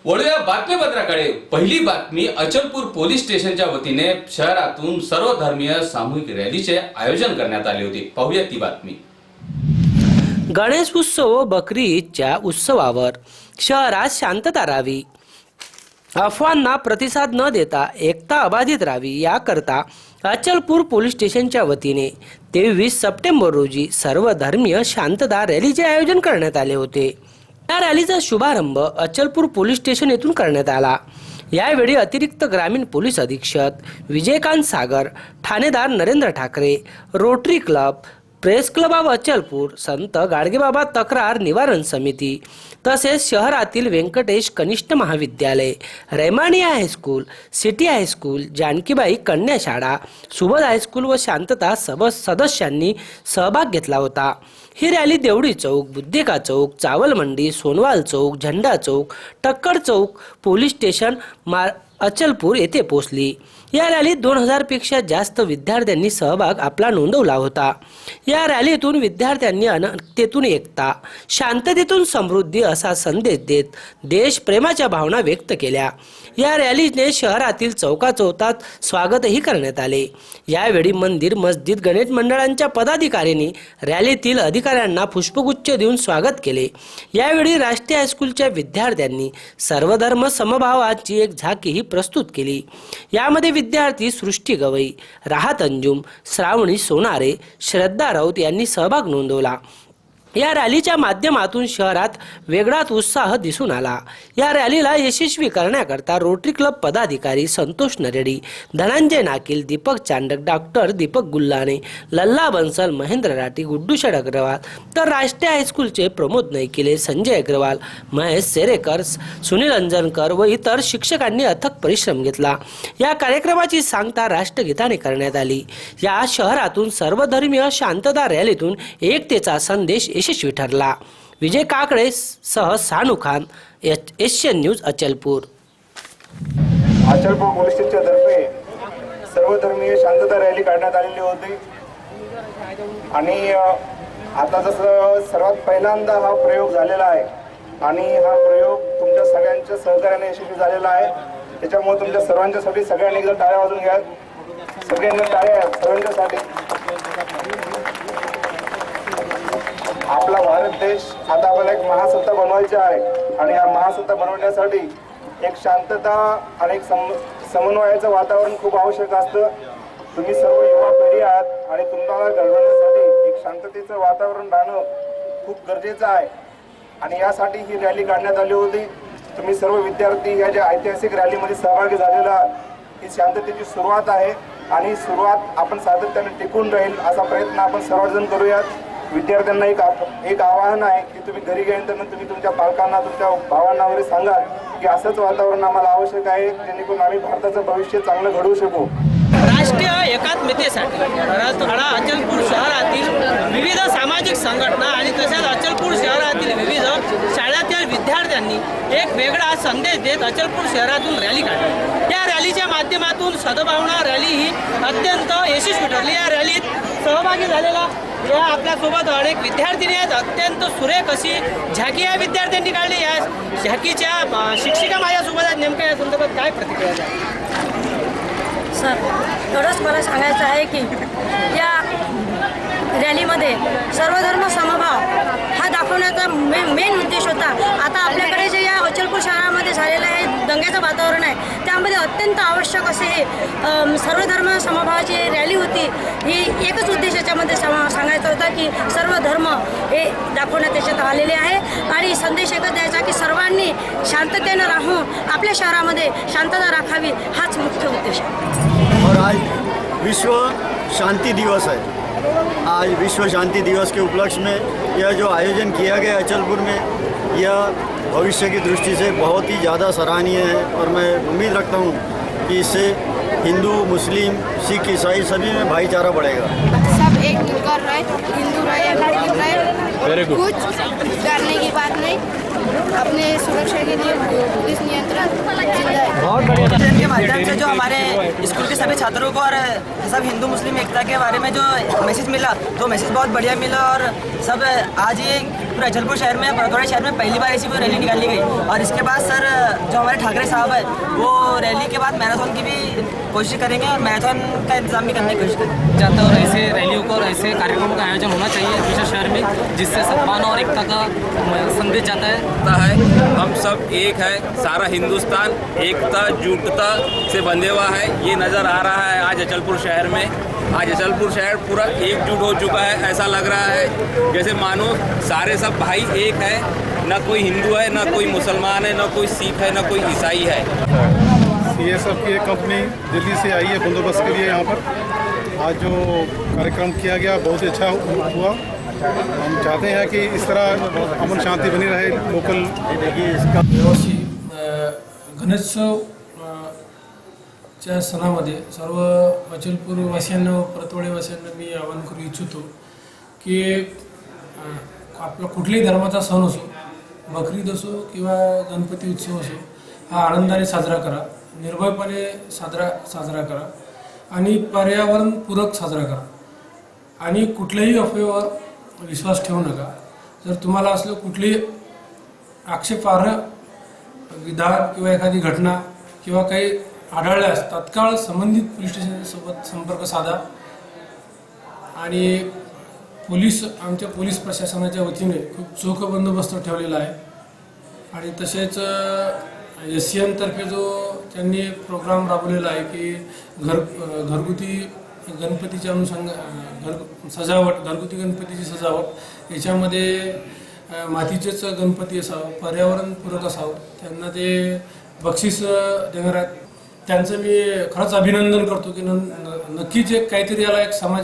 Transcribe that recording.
वळूया बातमीपत्राकडे। पहिली बातमी अचलपूर पोलीस स्टेशनच्या वतीने शहरातून सर्वधर्मीय सामूहिक रॅलीचे आयोजन करण्यात आले होते। पाहूया ती बातमी। गणेश उत्सव व बकरी ईदच्या उत्सवावर शहरात शांतता राहावी, अफवांना प्रतिसाद न देता एकता अबाधित राहावी याकरता अचलपूर पोलीस स्टेशनच्या वतीने 23 सप्टेंबर रोजी सर्वधर्मीय शांतता रॅलीचे आयोजन करण्यात आले होते। या रॅलीचा शुभारंभ अचलपूर पोलीस स्टेशन येथून करण्यात आला। यावेळी अतिरिक्त ग्रामीण पोलीस अधीक्षक विजयकांत सागर, ठाणेदार Narendra Thackeray, Rotary Club, Press Club of Achalpur, Sant Gadgebaba तक्रार निवारण समिती तसेच शहरातील व्यंकटेश कनिष्ठ महाविद्यालय, रैमानिया हायस्कूल, सिटी हायस्कूल, जानकीबाई कन्या शाळा, सुबोध हायस्कूल व शांतता सदस्यांनी सहभाग घेतला होता। ही रॅली देवडी चौक, बुद्धिका चौक, चावल मंडी, सोनवाल चौक, झंडा चौक, टक्कड चौक, पोलीस स्टेशन अचलपूर येथे पोहोचली। या रॅलीत 2000 पेक्षा जास्त विद्यार्थ्यांनी सहभाग आपला नोंदवला होता। या रॅलीतून विद्यार्थ्यांनी अनेकतेतून एकता, शांततेतून समृद्धी असा संदेश देत देशप्रेमाच्या भावना व्यक्त केल्या। या रॅलीने शहरातील चौकाचौकात स्वागतही करण्यात आले। यावेळी मंदिर, मस्जिद, गणेश मंडळांच्या पदाधिकाऱ्यांनी रॅलीतील अधिकाऱ्यांना पुष्पगुच्छ देऊन स्वागत केले। यावेळी राष्ट्रीय हायस्कूलच्या विद्यार्थ्यांनी सर्वधर्म समभावाची एक झाकीही प्रस्तुत केली। यामध्ये विद्यार्थी सृष्टी गवई, राहत अंजुम, श्रावणी सोनारे, श्रद्धा राऊत यांनी सहभाग नोंदवला। या रॅलीच्या माध्यमातून शहरात वेगळाच उत्साह दिसून आला। या रॅलीला यशस्वी करण्याकरता रोटरी क्लब पदाधिकारी संतोष नरेडी, धनंजय नाकील, दीपक चांडक, डॉक्टर दीपक गुल्लाने, लल्ला बंसल, महेंद्र राठी, गुड्डूशड अग्रवाल, तर राष्ट्रीय हायस्कूलचे प्रमोद नैकिले, संजय अग्रवाल, महेश सेरेकर, सुनील अंजनकर व इतर शिक्षकांनी अथक परिश्रम घेतला। या कार्यक्रमाची सांगता राष्ट्रगीताने करण्यात आली। या शहरातून सर्वधर्मीय शांतता रॅलीतून एकतेचा संदेश यशस्वी ठरला। विजय काकडे सह Sanu Khan, Asian news, Achalpur. Achalpur police स्टेशनच्या तर्फे सर्वधर्मीय शांतता रॅली काढण्यात आलेली होती आणि आता जसं सर्वात पहिल्यांदा हा प्रयोग झालेला आहे आणि हा प्रयोग तुमच्या सगळ्यांच्या सहकार्याने यशस्वी झालेला आहे। त्याच्यामुळे तुमच्या सर्वांच्यासाठी सगळ्यांनी एकदा टाळ्या वाजवून घ्या। सगळ्यांनी टाळ्या सर्वांच्यासाठी। आपला भारत देश आता आपल्याला एक महासत्ता बनवायची आहे आणि या महासत्ता बनवण्यासाठी एक शांतता आणि एक समन्वयाचं वातावरण खूप आवश्यक असतं। तुम्ही सर्व युवा पिढी आहात आणि तुम्हाला घडवण्यासाठी एक शांततेचं वातावरण राहणं खूप गरजेचं आहे आणि यासाठी ही रॅली काढण्यात आली होती। तुम्ही सर्व विद्यार्थी या ज्या ऐतिहासिक रॅलीमध्ये सहभागी झालेला ही शांततेची सुरुवात आहे आणि सुरुवात आपण सातत्याने टिकून राहील असा प्रयत्न आपण सर्वजण करूयात। विद्यार्थ्यांना एक आवाहन आहे की तुम्ही घरी गेल्यानंतर तुम्ही तुमच्या पालकांना, तुमच्या भावांना वगैरे सांगा की असंच वातावरण आम्हाला आवश्यक आहे, जेणेकरून आम्ही भारताचं भविष्य चांगलं घडवू शकू। राष्ट्रीय एकात्मतेसाठी अचलपूर शहरातील विविध सामाजिक संघटना आणि तसेच अचलपूर शहरातील विविध शाळेतील विद्यार्थ्यांनी एक वेगळा संदेश देत अचलपूर शहरातून रॅली काढली। या रॅलीच्या माध्यमातून सद्भावना रॅली ही अत्यंत यशस्वी ठरली। या रॅलीत सहभागी झालेला या आपल्यासोबत अनेक विद्यार्थिनी आहेत। अत्यंत सुरेख अशी झाकी या विद्यार्थ्यांनी काढली। या झाकीच्या शिक्षिका माझ्यासोबत आहेत। नेमक्या या संदर्भात काय प्रतिक्रिया आहे? सर, एवढंच मला सांगायचं आहे की या रॅलीमध्ये सर्वधर्म समभाव हा दाखवण्याचा मेन उद्देश होता। आता आपल्याकडे जे या अचलपूर शहरामध्ये झालेलं आहे दंग्याचं वातावरण आहे, त्यामध्ये अत्यंत आवश्यक असे हे सर्वधर्म समभावाची रॅली होती। ही एकच उद्देश याच्यामध्ये सांगायचा होता की सर्व धर्म हे दाखवण्यात त्याच्यात आलेले आहे आणि संदेश एकच द्यायचा की सर्वांनी शांततेनं राहून आपल्या शहरामध्ये शांतता राखावी, हाच मुख्य उद्देश आहे। और आज विश्व शांति दिवस है। आज विश्व शांति दिवस के उपलक्ष्य में यह जो आयोजन किया गया अचलपुर में, यह भविष्य की दृष्टि से बहुत ही ज़्यादा सराहनीय है और मैं उम्मीद रखता हूँ कि इससे हिंदू, मुस्लिम, सिख, ईसाई सभी में भाईचारा बढ़ेगा। सब एक मिलकर रहे, हिंदू रहे, मुस्लिम रहे, कुछ डरने की बात नहीं। अपने सुरक्षा के लिए पुलिस नियंत्रण बहुत बढ़िया। के माध्यम से जो हमारे स्कूल के सभी छात्रों को और सब हिंदू मुस्लिम एकता के बारे में जो मैसेज मिला, तो मैसेज बहुत बढ़िया मिला और सब आज ये पूरे अचलपुर शहर में बड़ौदा शहर में पहली बार ऐसी कोई रैली निकाली गई। और इसके बाद सर जो हमारे ठाकरे साहब है वो रैली के बाद मैराथन की भी कोशिश करेंगे और मैराथन का इंतजाम भी करने की कोशिश करेंगे। जाता है और ऐसे रैलियों का और ऐसे कार्यक्रमों का आयोजन होना चाहिए हमेशा शहर में, जिससे सम्मान और एकता का संदेश जाता है। हम सब एक है, सारा हिंदुस्तान एकता जुटता से बंधे हुआ है, ये नज़र आ रहा है आज अचलपुर शहर में। आज अचलपुर शहर पूरा एकजुट हो चुका है, ऐसा लग रहा है जैसे मानो सारे सब भाई एक है, ना कोई हिंदू है, ना कोई मुसलमान है, ना कोई सिख है, ना कोई ईसाई है। CSF की एक कंपनी दिल्ली से आई है बंदोबस्त के लिए यहाँ पर। आज जो कार्यक्रम किया गया बहुत ही अच्छा हुआ। हम चाहते हैं कि इस तरह अमन शांति बनी रहे लोकल। देखिए इसका यावर्षी गणेशोत्सवच्या सणामध्ये सर्व अचलपूर वासियांना व परतवाडी वासियांना मी आवाहन करू इच्छितो की आपला कुठल्याही धर्माचा सण असो, बकरीद असो किंवा गणपती उत्सव असो, हा आनंदाने साजरा करा, निर्भयपणे साजरा करा आणि पर्यावरणपूरक साजरा करा आणि कुठल्याही अफवेवर विश्वास ठेवू नका। जर तुम्हाला असलं कुठलीही आक्षेपार्ह विधान किंवा एखादी घटना किंवा काही आढळल्यास तात्काळ संबंधित पोलीस स्टेशनसोबत संपर्क साधा आणि आमच्या पोलीस प्रशासनाच्या वतीने खूप चोख बंदोबस्त ठेवलेला आहे। आणि तसेच SCM तर्फे जो त्यांनी प्रोग्राम राबवलेला आहे की घरगुती गणपतीच्या सजावट, घरगुती गणपतीची सजावट याच्यामध्ये मातीचेच गणपती असावं, पर्यावरणपूरक असावं, त्यांना ते बक्षीस देणार आहेत। त्यांचं मी खरंच अभिनंदन करतो की नक्कीच एक काहीतरी याला एक समाज